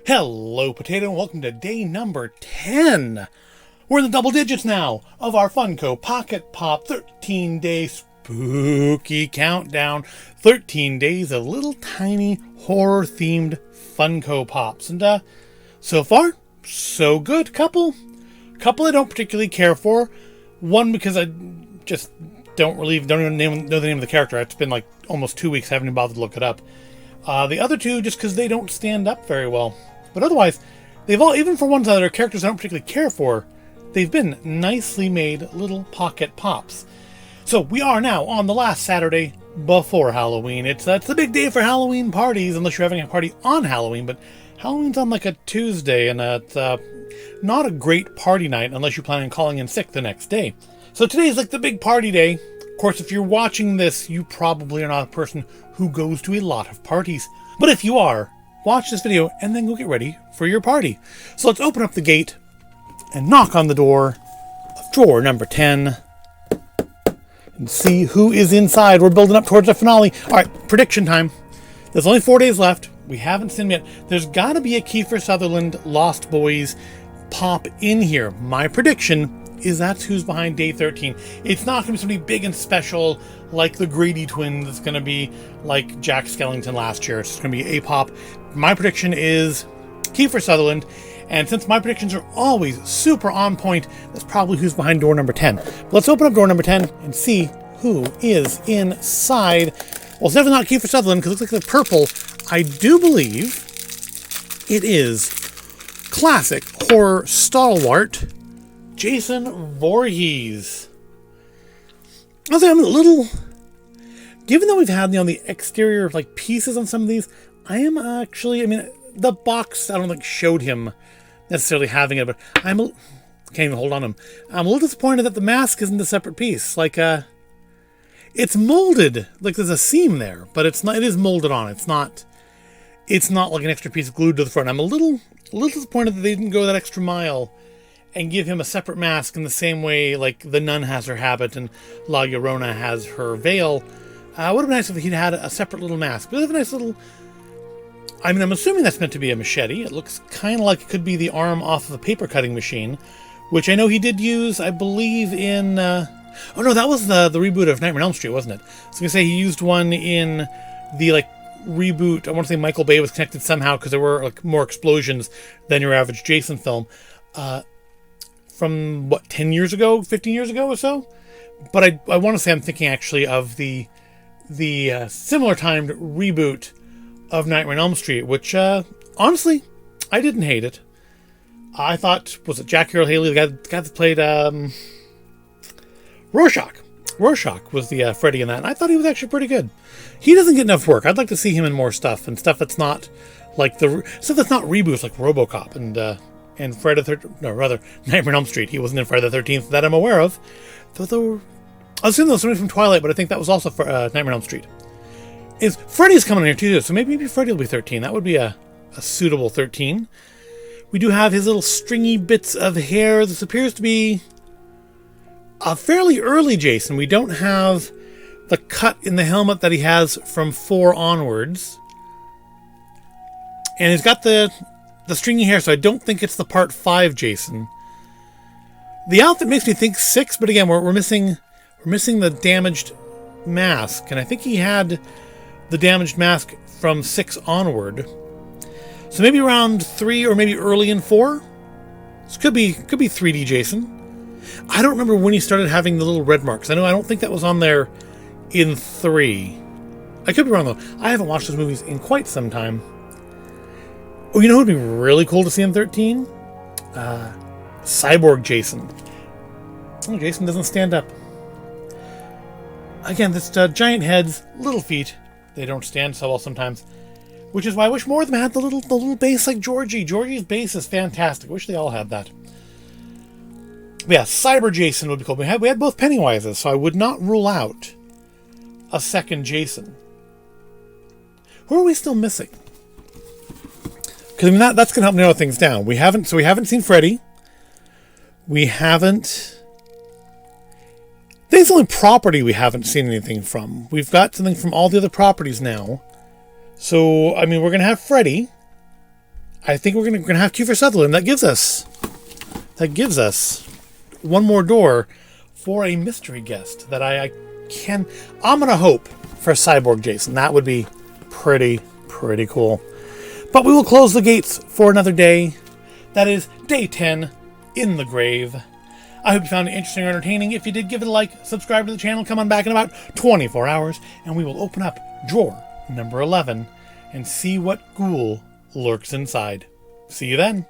Hello, Potato, and welcome to day number 10. We're in the double digits now of our Funko Pocket Pop 13-day spooky countdown. 13 days of little tiny horror-themed Funko Pops. And so far, so good. Couple I don't particularly care for. One because I just don't even know the name of the character. It's been like almost 2 weeks. I haven't even bothered to look it up. The other two just because they don't stand up very well. But otherwise, they've all, even for ones that are characters I don't particularly care for, they've been nicely made little pocket pops. So we are now on the last Saturday before Halloween. It's the big day for Halloween parties, unless you're having a party on Halloween. But Halloween's on like a Tuesday, and it's not a great party night unless you plan on calling in sick the next day. So today's like the big party day. Of course, if you're watching this, you probably are not a person who goes to a lot of parties. But if you are, watch this video and then go get ready for your party. So let's open up the gate and knock on the door of drawer number 10 and see who is inside. We're building up towards the finale. All right, prediction time. There's only 4 days left. We haven't seen him yet. There's got to be a Kiefer Sutherland Lost Boys pop in here. My prediction is that's who's behind day 13. It's not going to be somebody big and special like the Grady twins. It's going to be like Jack Skellington last year. It's going to be a pop. My prediction is Kiefer Sutherland. And since my predictions are always super on point, that's probably who's behind door number 10. Let's open up door number 10 and see who is inside. Well, it's definitely not Kiefer Sutherland because it looks like the purple. I do believe it is classic horror stalwart Jason Voorhees. I'll say I'm a little, given that we've had the exterior like pieces on some of these, I am actually, the box I don't think showed him necessarily having it, but can't even hold on to him. I'm a little disappointed that the mask isn't a separate piece. Like it's molded, like there's a seam there, but it's not. It is molded on. It's not like an extra piece glued to the front. I'm a little disappointed that they didn't go that extra mile and give him a separate mask in the same way like the nun has her habit and La Llorona has her veil. Would have been nice if he'd had a separate little mask. But it's a nice little, I'm assuming that's meant to be a machete. It looks kind of like it could be the arm off of a paper cutting machine, which I know he did use, I believe, in, oh no, that was the reboot of Nightmare on Elm Street, wasn't it? I was going to say he used one in the reboot. I want to say Michael Bay was connected somehow because there were more explosions than your average Jason film. From 10 years ago, 15 years ago or so. But I want to say I'm thinking actually of the similar timed reboot of Nightmare on Elm Street, which honestly I didn't hate it. I thought, was it Jack Earl Haley, the guy that played Rorschach? Rorschach was the Freddy in that, and I thought he was actually pretty good. He doesn't get enough work. I'd like to see him in more stuff, and stuff that's not like stuff that's not reboots like RoboCop and Friday the 13th, no, rather, Nightmare on Elm Street. He wasn't in Friday the 13th that I'm aware of. Though I was assuming there was somebody from Twilight, but I think that was also for Nightmare on Elm Street. Freddy's coming in here too, so maybe Freddy will be 13. That would be a suitable 13. We do have his little stringy bits of hair. This appears to be a fairly early Jason. We don't have the cut in the helmet that he has from 4 onwards. And he's got the stringy hair, so I don't think it's the part 5 Jason. The outfit makes me think 6, but again, we're missing the damaged mask, and I think he had the damaged mask from 6 onward. So maybe around 3 or maybe early in 4. This could be 3D Jason. I don't remember when he started having the little red marks. I don't think that was on there in 3. I could be wrong though. I haven't watched those movies in quite some time. Oh, you know who would be really cool to see in 13? Cyborg Jason. Oh, Jason doesn't stand up. Again, this giant heads, little feet. They don't stand so well sometimes. Which is why I wish more of them had the little base like Georgie. Georgie's base is fantastic. I wish they all had that. But yeah, Cyber Jason would be cool. We had both Pennywises, so I would not rule out a second Jason. Who are we still missing? Because that's going to help narrow things down. We haven't seen Freddy. We haven't. I think it's the only property we haven't seen anything from. We've got something from all the other properties now. So, we're going to have Freddy. I think we're gonna have Kiefer Sutherland. That gives us one more door for a mystery guest that I'm gonna hope for Cyborg Jason. That would be pretty cool. But we will close the gates for another day. That is day 10 in the grave. I hope you found it interesting or entertaining. If you did, give it a like, subscribe to the channel, come on back in about 24 hours, and we will open up drawer number 11 and see what ghoul lurks inside. See you then.